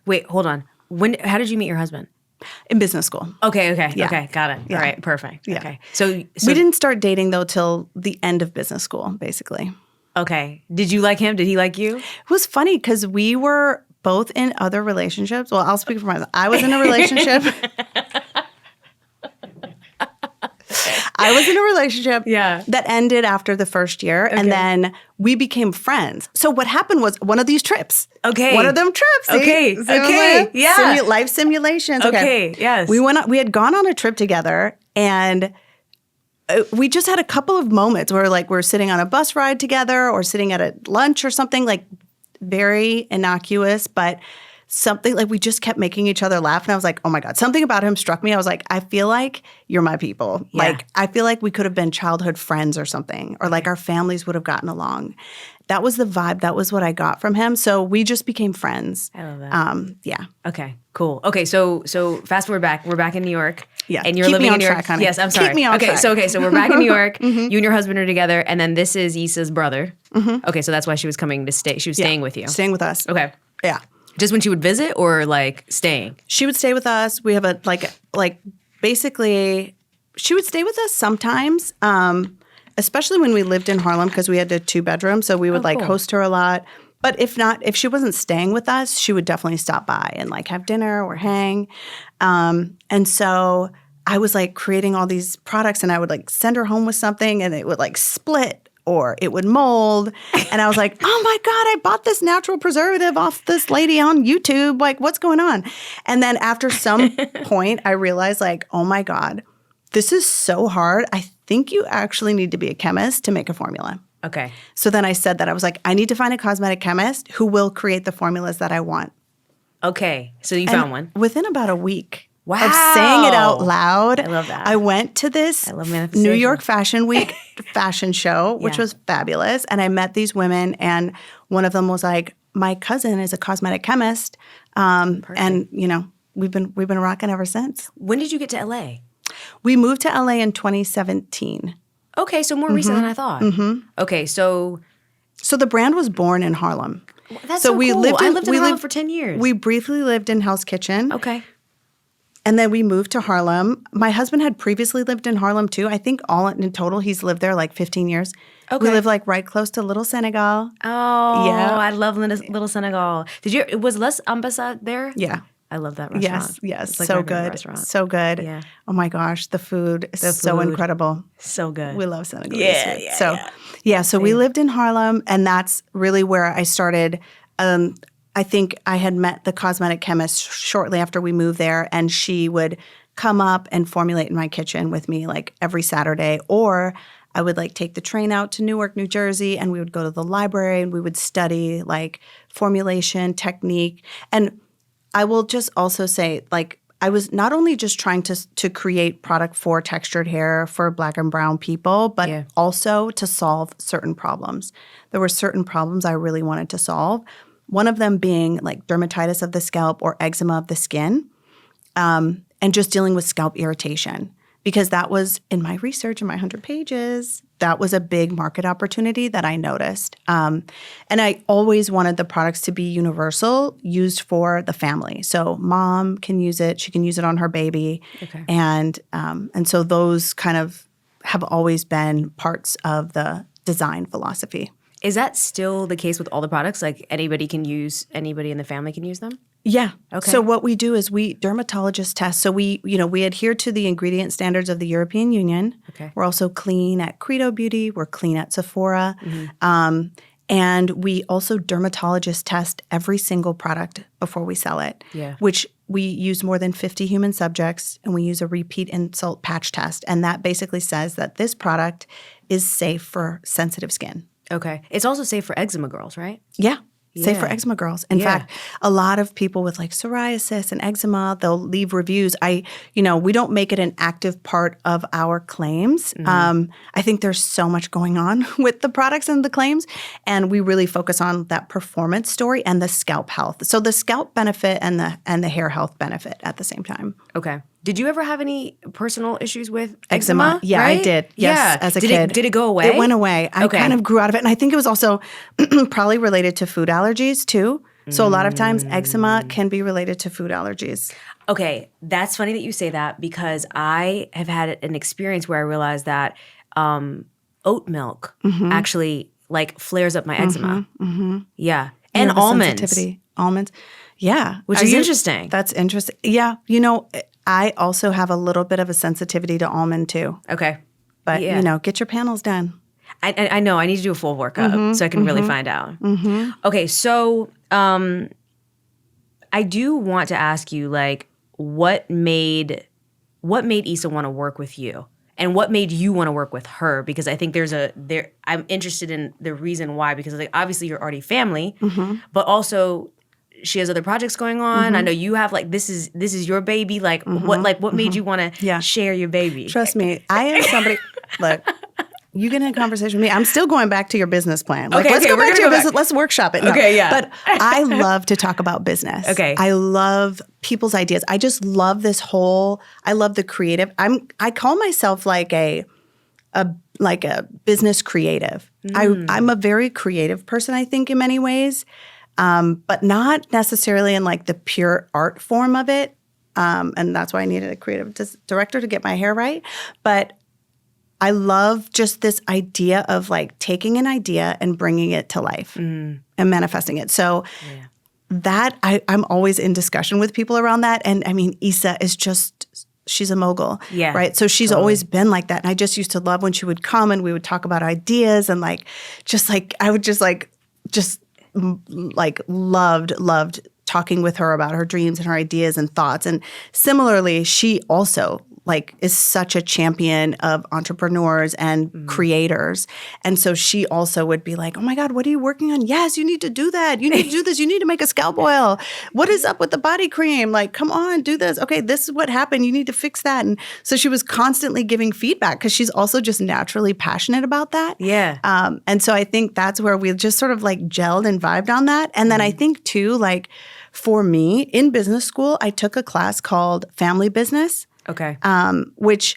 Wait, hold on. How did you meet your husband? In business school. Okay. Okay, got it. Yeah. All right, perfect. Yeah. Okay. So we didn't start dating though till the end of business school, basically. Okay. Did you like him? Did he like you? It was funny because we were both in other relationships. Well, I'll speak for myself. I was in a relationship. I was in a relationship that ended after the first year, and then we became friends. So what happened was one of these trips. Okay. One of them trips. Okay. Okay. Yeah. Life simulations. Okay. Yes. We had gone on a trip together, and we just had a couple of moments where like we're sitting on a bus ride together or sitting at a lunch or something, like very innocuous, but something like we just kept making each other laugh. And I was like, oh my God, something about him struck me. I was like, I feel like you're my people. Yeah. Like, I feel like we could have been childhood friends or something, or like our families would have gotten along. That was the vibe. That was what I got from him. So we just became friends. I love that. Yeah. Okay, cool. Okay, so fast forward back. We're back in New York. Yeah. And you're living in New York. Track, honey. Yes, I'm sorry. Keep me on track. So we're back in New York. You and your husband are together, and then this is Issa's brother. Okay, so that's why she was coming to stay. She was staying with you. Staying with us. Okay. Yeah. Just when she would visit, or like staying? She would stay with us. We have a basically she would stay with us sometimes, especially when we lived in Harlem because we had a 2-bedroom. So we would host her a lot. But if she wasn't staying with us, she would definitely stop by and like have dinner or hang. And so I was like creating all these products, and I would like send her home with something and it would like split or it would mold. And I was like, oh my God, I bought this natural preservative off this lady on YouTube. Like, what's going on? And then after some point, I realized like, oh my God, this is so hard. I think you actually need to be a chemist to make a formula. Okay. So then I said that. I was like, I need to find a cosmetic chemist who will create the formulas that I want. Okay. So you found one? Within about a week of saying it out loud. I love that. I went to this New York Fashion Week fashion show, which was fabulous. And I met these women, and one of them was like, my cousin is a cosmetic chemist. And, you know, we've been rocking ever since. When did you get to LA? We moved to LA in 2017. Okay, so more recent than I thought. Okay, so the brand was born in Harlem. That's so cool. I lived in Harlem for 10 years. We briefly lived in Hell's Kitchen. Okay. And then we moved to Harlem. My husband had previously lived in Harlem too. I think all in total, he's lived there like 15 years. Okay. We live like right close to Little Senegal. Oh, yeah. I love Little Senegal. Was Les Ambassade there? Yeah. I love that restaurant. Yes. It's like so my favorite good. restaurant. So good. Yeah. Oh my gosh. The food is so incredible. So good. We love Senegalese Yeah, food. yeah, So we lived in Harlem, and that's really where I started. I think I had met the cosmetic chemist shortly after we moved there, and she would come up and formulate in my kitchen with me like every Saturday, or I would like take the train out to Newark, New Jersey, and we would go to the library and we would study like formulation, technique. And I will just also say, like, I was not only just trying to create product for textured hair for Black and brown people, but also to solve certain problems. There were certain problems I really wanted to solve. One of them being like dermatitis of the scalp or eczema of the skin, and just dealing with scalp irritation. Because that was, in my research, in my 100 pages, that was a big market opportunity that I noticed. And I always wanted the products to be universal, used for the family. So mom can use it. She can use it on her baby. Okay. And so those kind of have always been parts of the design philosophy. Is that still the case with all the products? Like anybody in the family can use them? Yeah. Okay. So what we do is we dermatologist test. So we adhere to the ingredient standards of the European Union. Okay. We're also clean at Credo Beauty. We're clean at Sephora. And we also dermatologist test every single product before we sell it. Yeah. Which we use more than 50 human subjects, and we use a repeat insult patch test. And that basically says that this product is safe for sensitive skin. Okay. It's also safe for eczema girls, right? Yeah. Safe for Yeah. eczema girls. In fact, a lot of people with like psoriasis and eczema, they'll leave reviews. We don't make it an active part of our claims. I think there's so much going on with the products and the claims, and we really focus on that performance story and the scalp health. So the scalp benefit and the hair health benefit at the same time. Okay. Did you ever have any personal issues with eczema? Yeah, right? I did. Yes, as a kid. Did it go away? It went away. I kind of grew out of it. And I think it was also probably related to food allergies too. So a lot of times eczema can be related to food allergies. Okay, that's funny that you say that, because I have had an experience where I realized that oat milk actually like flares up my eczema. Yeah. And almonds. Sensitivity. Almonds. Yeah. Which is interesting. That's interesting. Yeah. I also have a little bit of a sensitivity to almond too. Okay. But, get your panels done. I know. I need to do a full workup so I can really find out. Okay. So I do want to ask you, like, what made Issa want to work with you? And what made you want to work with her? Because I think I'm interested in the reason why, because like obviously you're already family, but also she has other projects going on. I know you have like this is your baby. Like what made you want to share your baby? Trust me, I am somebody. Look, you get in a conversation with me. I'm still going back to your business plan. Like, let's go back to your business. Let's workshop it. No. Okay, yeah. But I love to talk about business. Okay. I love people's ideas. I just love I love the creative. I call myself like a business creative. I'm a very creative person, I think, in many ways, but not necessarily in like the pure art form of it. And that's why I needed a creative director to get my hair right. But I love just this idea of like taking an idea and bringing it to life and manifesting it. So that I'm always in discussion with people around that. And I mean, Issa is she's a mogul, right? So she's always been like that. And I just used to love when she would come and we would talk about ideas and I would loved talking with her about her dreams and her ideas and thoughts. And similarly, she also is such a champion of entrepreneurs and creators. And so she also would be like, oh my God, what are you working on? Yes, you need to do that. You need to do this. You need to make a scalp oil. What is up with the body cream? Like, come on, do this. Okay, this is what happened. You need to fix that. And so she was constantly giving feedback because she's also just naturally passionate about that. Yeah. And so I think that's where we just sort of gelled and vibed on that. And then I think too, for me, in business school, I took a class called Family Business. Okay. Which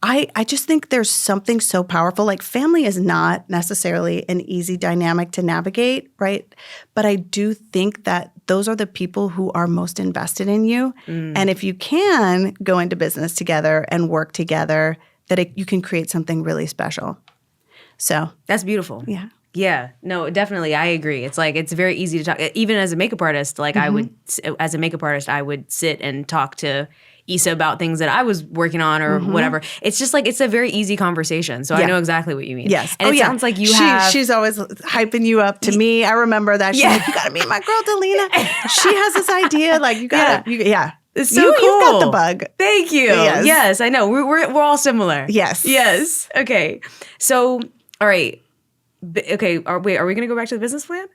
I just think there's something so powerful. Like family is not necessarily an easy dynamic to navigate, right? But I do think that those are the people who are most invested in you. And if you can go into business together and work together, you can create something really special. So that's beautiful. Yeah. Yeah, no, definitely. I agree. It's it's very easy to talk. Even as a makeup artist, I would sit and talk to Issa about things that I was working on or whatever. It's just it's a very easy conversation. So I know exactly what you mean. Yes. And it sounds like she's always hyping you up to me. I remember that. She's like, you got to meet my girl, Delina. She has this idea. You got to, It's so cool. You've got the bug. Thank you. Yes, I know. We're all similar. Yes. Yes. Okay. So, all right. Okay. Are we going to go back to the business plan?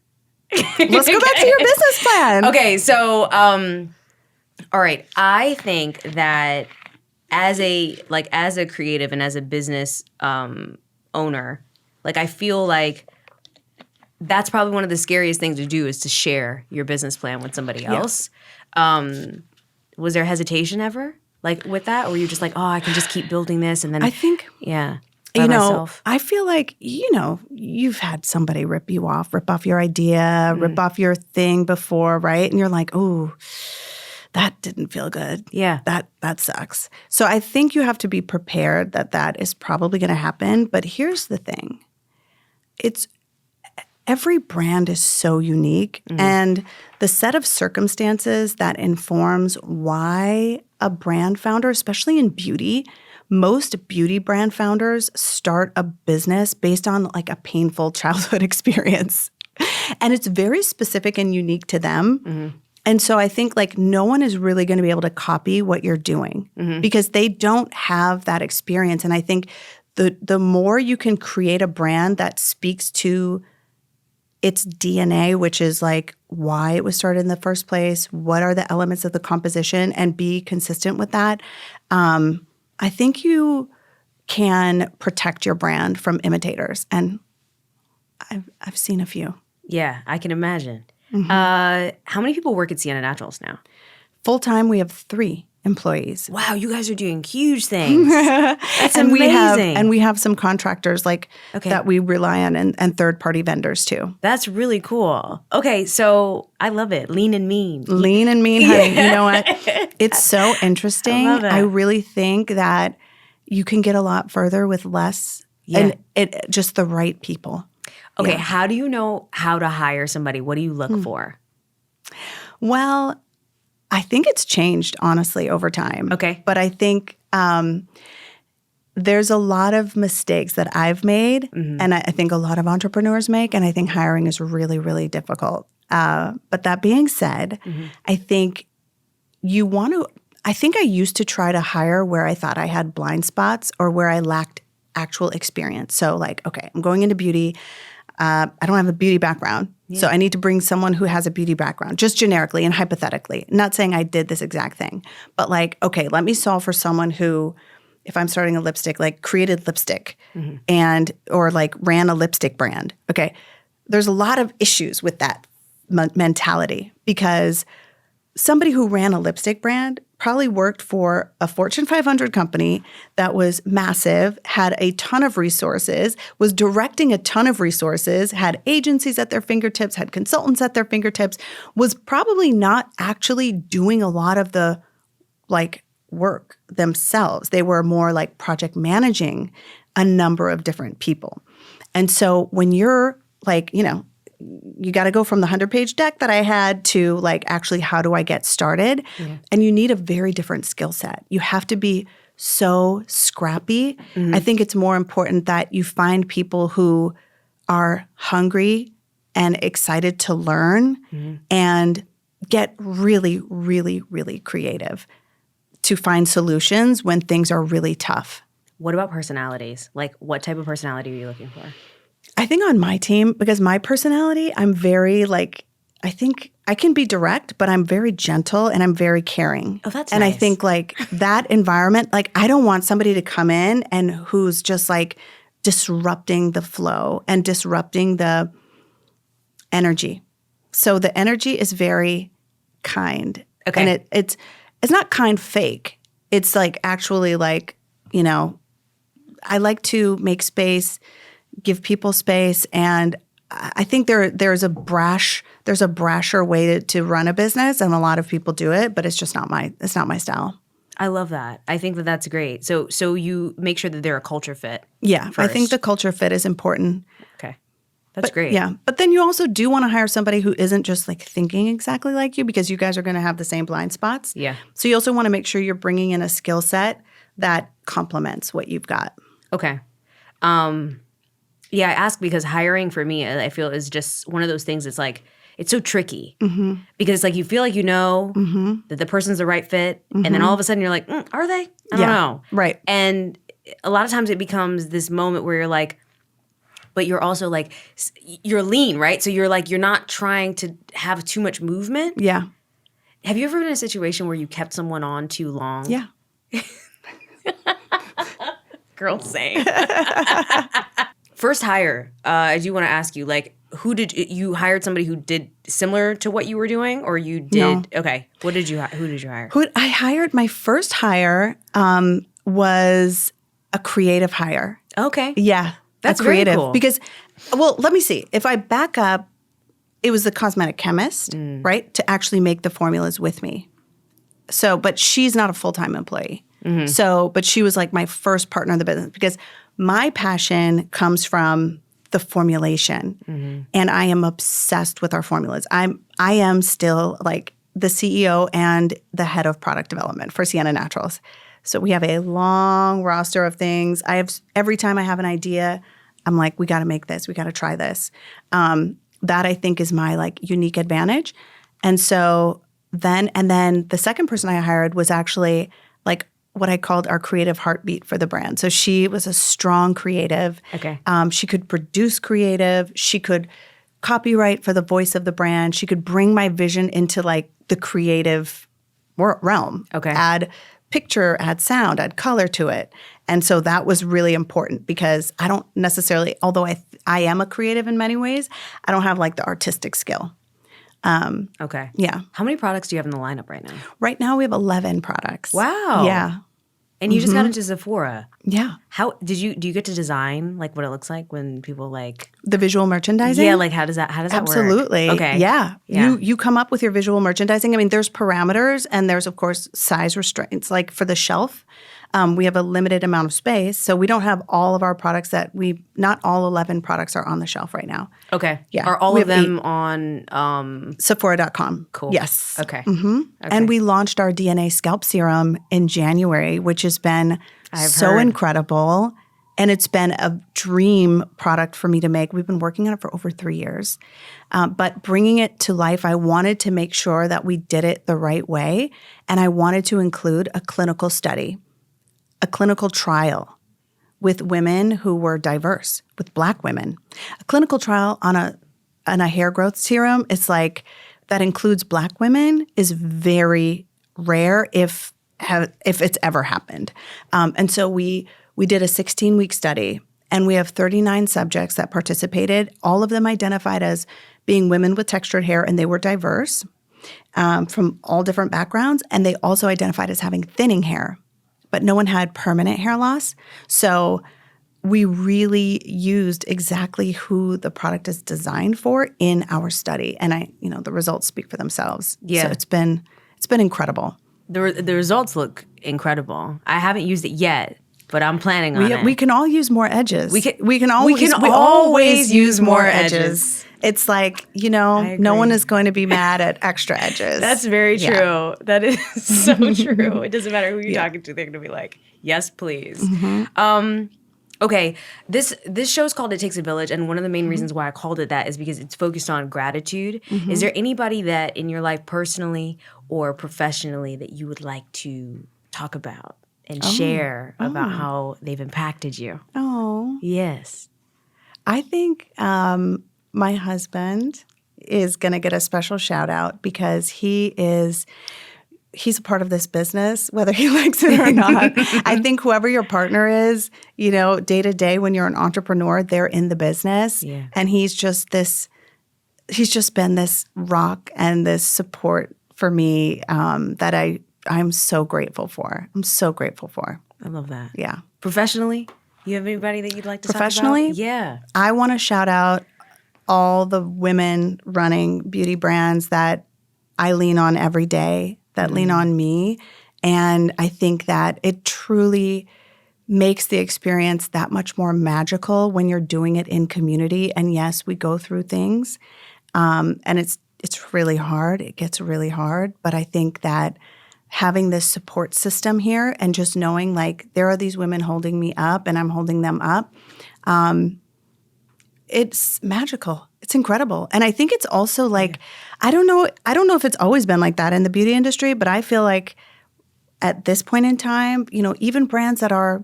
Let's go back to your business plan. Okay. So, all right. I think that as a creative and as a business owner, I feel like that's probably one of the scariest things to do is to share your business plan with somebody else. Was there hesitation ever with that? Or were you just I can just keep building this and then I think myself? I feel like, you've had somebody rip off your idea, rip off your thing before, right? And you're like, oh, that didn't feel good. Yeah. That sucks. So I think you have to be prepared that is probably going to happen. But here's the thing. Every brand is so unique. And the set of circumstances that informs why a brand founder, especially in beauty, most beauty brand founders start a business based on a painful childhood experience. And it's very specific and unique to them. And so I think no one is really going to be able to copy what you're doing because they don't have that experience. And I think the more you can create a brand that speaks to its DNA, which is why it was started in the first place, what are the elements of the composition, and be consistent with that, I think you can protect your brand from imitators. And I've seen a few. Yeah, I can imagine. How many people work at Sienna Naturals now? Full-time, we have 3 employees. Wow, you guys are doing huge things. That's amazing. And we have some contractors that we rely on and third-party vendors too. That's really cool. Okay, so I love it. Lean and mean. Lean and mean, honey. You know what? It's so interesting. I love it. I really think that you can get a lot further with less and just the right people. Okay, how do you know how to hire somebody? What do you look for? Well, I think it's changed, honestly, over time. Okay. But I think there's a lot of mistakes that I've made, and I think a lot of entrepreneurs make, and I think hiring is really, really difficult. But that being said, I think I used to try to hire where I thought I had blind spots or where I lacked actual experience. So okay, I'm going into beauty. I don't have a beauty background, so I need to bring someone who has a beauty background, just generically and hypothetically. Not saying I did this exact thing, but okay, let me solve for someone who, if I'm starting a lipstick, created lipstick or ran a lipstick brand. Okay, there's a lot of issues with that mentality because somebody who ran a lipstick brand probably worked for a Fortune 500 company that was massive, had a ton of resources, was directing a ton of resources, had agencies at their fingertips, had consultants at their fingertips, was probably not actually doing a lot of the work themselves. They were more project managing a number of different people. And so when you're like, you got to go from the 100-page deck that I had to like, actually, how do I get started? Yeah. And you need a very different skill set. You have to be so scrappy. Mm-hmm. I think it's more important that you find people who are hungry and excited to learn and get really, really, really creative to find solutions when things are really tough. What about personalities? Like, what type of personality are you looking for? I think on my team, because my personality, I'm very like, I think I can be direct, but I'm very gentle and I'm very caring. Oh, that's and nice. I think like that environment, like I don't want somebody to come in and who's just like disrupting the flow and disrupting the energy. So the energy is very kind. Okay. And it's not kind fake. It's like actually like, I like to make space, give people space, and I think there's a brasher way to run a business, and a lot of people do it, but it's not my style. I love that. I think that that's great. So you make sure that they're a culture fit. Yeah, first. I think the culture fit is important. Okay. That's great. Yeah, but then you also do want to hire somebody who isn't just like thinking exactly like you, because you guys are going to have the same blind spots. Yeah. So you also want to make sure you're bringing in a skill set that complements what you've got. Okay. Yeah, I ask because hiring for me, I feel, is just one of those things that's like, it's so tricky. Mm-hmm. Because it's like you feel like that the person's the right fit, and then all of a sudden you're like, are they? I don't know. Right. And a lot of times it becomes this moment where you're like, but you're also like, you're lean, right? So you're like, you're not trying to have too much movement. Yeah. Have you ever been in a situation where you kept someone on too long? Yeah. Girl, same. First hire, I do want to ask you, like, you hired somebody who did similar to what you were doing, or you did? No. Okay. Who did you hire? I hired, my first hire was a creative hire. Okay. Yeah. That's creative. very cool. Because, well, let me see. If I back up, it was the cosmetic chemist, right, to actually make the formulas with me. So, but she's not a full-time employee. Mm-hmm. So, but she was like my first partner in the business, because my passion comes from the formulation, and I am obsessed with our formulas. I am still like the CEO and the head of product development for Sienna Naturals. So we have a long roster of things. Every time I have an idea, I'm like, we got to make this. We got to try this. That I think is my like unique advantage. And so then the second person I hired was actually like what I called our creative heartbeat for the brand. So she was a strong creative. Okay. She could produce creative. She could copyright for the voice of the brand. She could bring my vision into like the creative realm. Okay. Add picture, add sound, add color to it. And so that was really important, because I don't necessarily, although I am a creative in many ways, I don't have like the artistic skill. Okay. Yeah. How many products do you have in the lineup right now? Right now we have 11 products. Wow. Yeah. And you just got into Sephora. Yeah. Do you get to design like what it looks like when people like The visual merchandising? Yeah, like how does that work? Absolutely. Okay. Yeah. Yeah. You come up with your visual merchandising. I mean, there's parameters, and there's of course size restraints. Like for the shelf, we have a limited amount of space, so we don't have all of our products not all 11 products are on the shelf right now. Okay. Yeah. Are all We of have them on Sephora.com. Cool. Yes. Okay. Mm-hmm. Okay. And we launched our DNA scalp serum in January, which has been so heard. incredible. And it's been a dream product for me to make. We've been working on it for over 3 years. But bringing it to life, I wanted to make sure that we did it the right way. And I wanted to include a clinical study, a clinical trial with women who were diverse, with Black women. A clinical trial on a hair growth serum, it's like that includes Black women, is very rare if it's ever happened. And so we did a 16-week study, and we have 39 subjects that participated. All of them identified as being women with textured hair, and they were diverse from all different backgrounds. And they also identified as having thinning hair, but no one had permanent hair loss. So we really used exactly who the product is designed for in our study. And the results speak for themselves. Yeah. So it's been incredible. the results look incredible. I haven't used it yet. but I'm planning on it. We can all use more edges. We can always use more edges. It's like, no one is going to be mad at extra edges. That's very true. Yeah. That is so true. It doesn't matter who you're talking to. They're going to be like, yes, please. Okay, this show is called It Takes a Village, and one of the main reasons why I called it that is because it's focused on gratitude. Is there anybody that in your life personally or professionally that you would like to talk about and share about how they've impacted you? Oh. Yes. I think my husband is going to get a special shout out because he's a part of this business, whether he likes it or not. I think whoever your partner is, day to day when you're an entrepreneur, they're in the business. Yeah. And he's just been this rock and this support for me that I'm so grateful for. I'm so grateful for. I love that. Yeah. Professionally, you have anybody that you'd like to talk about? Professionally? Yeah. I want to shout out all the women running beauty brands that I lean on every day, that lean on me. And I think that it truly makes the experience that much more magical when you're doing it in community. And yes, we go through things. And it's really hard. It gets really hard. But I think that having this support system here and just knowing like there are these women holding me up and I'm holding them up, it's magical. It's incredible. And I think it's also like, I don't know if it's always been like that in the beauty industry, but I feel like at this point in time, even brands that are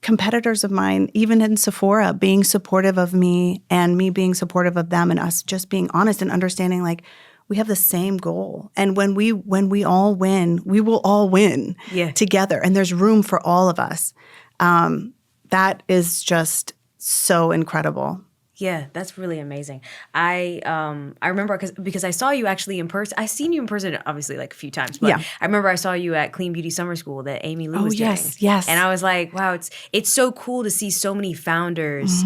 competitors of mine, even in Sephora, being supportive of me and me being supportive of them and us just being honest and understanding like we have the same goal. And when we all win, we will all win together. And there's room for all of us. That is just so incredible. Yeah, that's really amazing. I remember because I saw you actually in person. I've seen you in person obviously like a few times, but I remember I saw you at Clean Beauty Summer School that Amy Lou was doing. Yes. And I was like, wow, it's so cool to see so many founders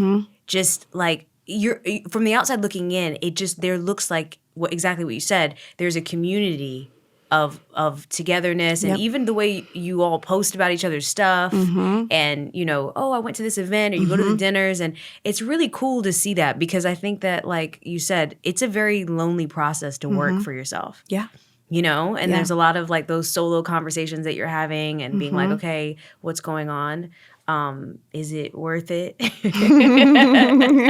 just like you're from the outside looking in. It just there looks like exactly what you said. There's a community of togetherness and even the way you all post about each other's stuff and I went to this event or you go to the dinners, and it's really cool to see that because I think that like you said, it's a very lonely process to work for yourself. Yeah. And there's a lot of like those solo conversations that you're having and being like, okay, what's going on? Is it worth it?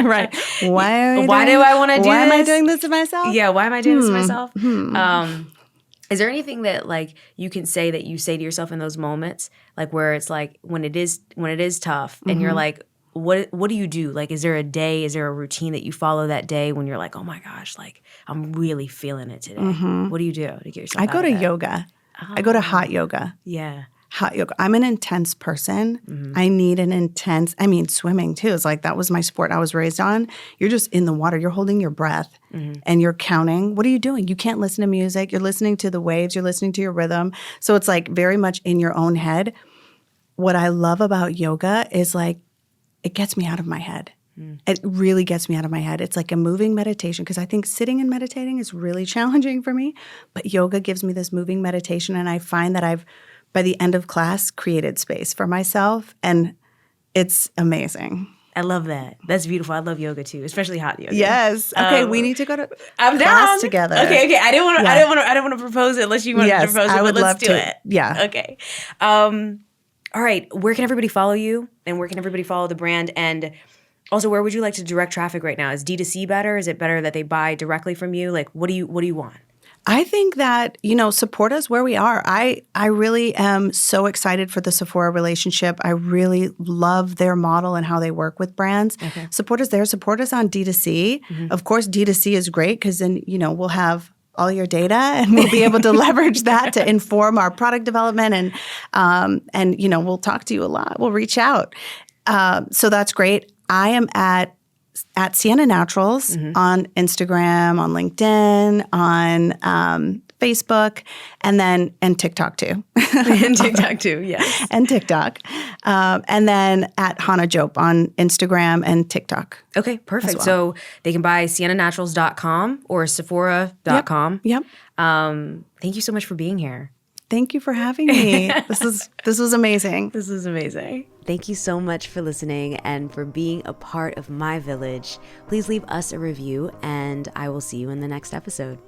Right. Why do I want to do this? Why am I doing this to myself? Yeah, why am I doing this to myself? Is there anything that like you can say that you say to yourself in those moments, like where it's like when it is tough and you're like, what do you do? Like, is there a routine that you follow that day when you're like, oh my gosh, like I'm really feeling it today? What do you do to get yourself I go to yoga. I go to hot yoga. Yeah. Hot yoga. I'm an intense person. I need swimming too. It's like that was my sport I was raised on. You're just in the water. You're holding your breath and you're counting. What are you doing? You can't listen to music. You're listening to the waves. You're listening to your rhythm. So it's like very much in your own head. What I love about yoga is like it gets me out of my head. It really gets me out of my head. It's like a moving meditation because I think sitting and meditating is really challenging for me. But yoga gives me this moving meditation, and I find that I've by the end of class, created space for myself, and it's amazing. I love that. That's beautiful. I love yoga too, especially hot yoga. Yes. Okay, we need to go to class down. Together. Okay. I don't want to propose it unless you want to propose it. I would but love let's do it. Yeah. Okay. All right. Where can everybody follow you, and where can everybody follow the brand? And also, where would you like to direct traffic right now? Is D2C better? Is it better that they buy directly from you? Like, what do you want? I think that, support us where we are. I really am so excited for the Sephora relationship. I really love their model and how they work with brands. Okay. Support us there. Support us on D2C. Of course, D2C is great because then, we'll have all your data and we'll be able to leverage that to inform our product development and we'll talk to you a lot. We'll reach out. So that's great. I am at Sienna Naturals on Instagram, on LinkedIn, on Facebook, and TikTok too. And TikTok too, yes. And TikTok. And then at Hannah Diop on Instagram and TikTok. Okay, perfect. Well. So they can buy siennanaturals.com or sephora.com. Yep. Thank you so much for being here. Thank you for having me. This was amazing. This is amazing. Thank you so much for listening and for being a part of my village. Please leave us a review, and I will see you in the next episode.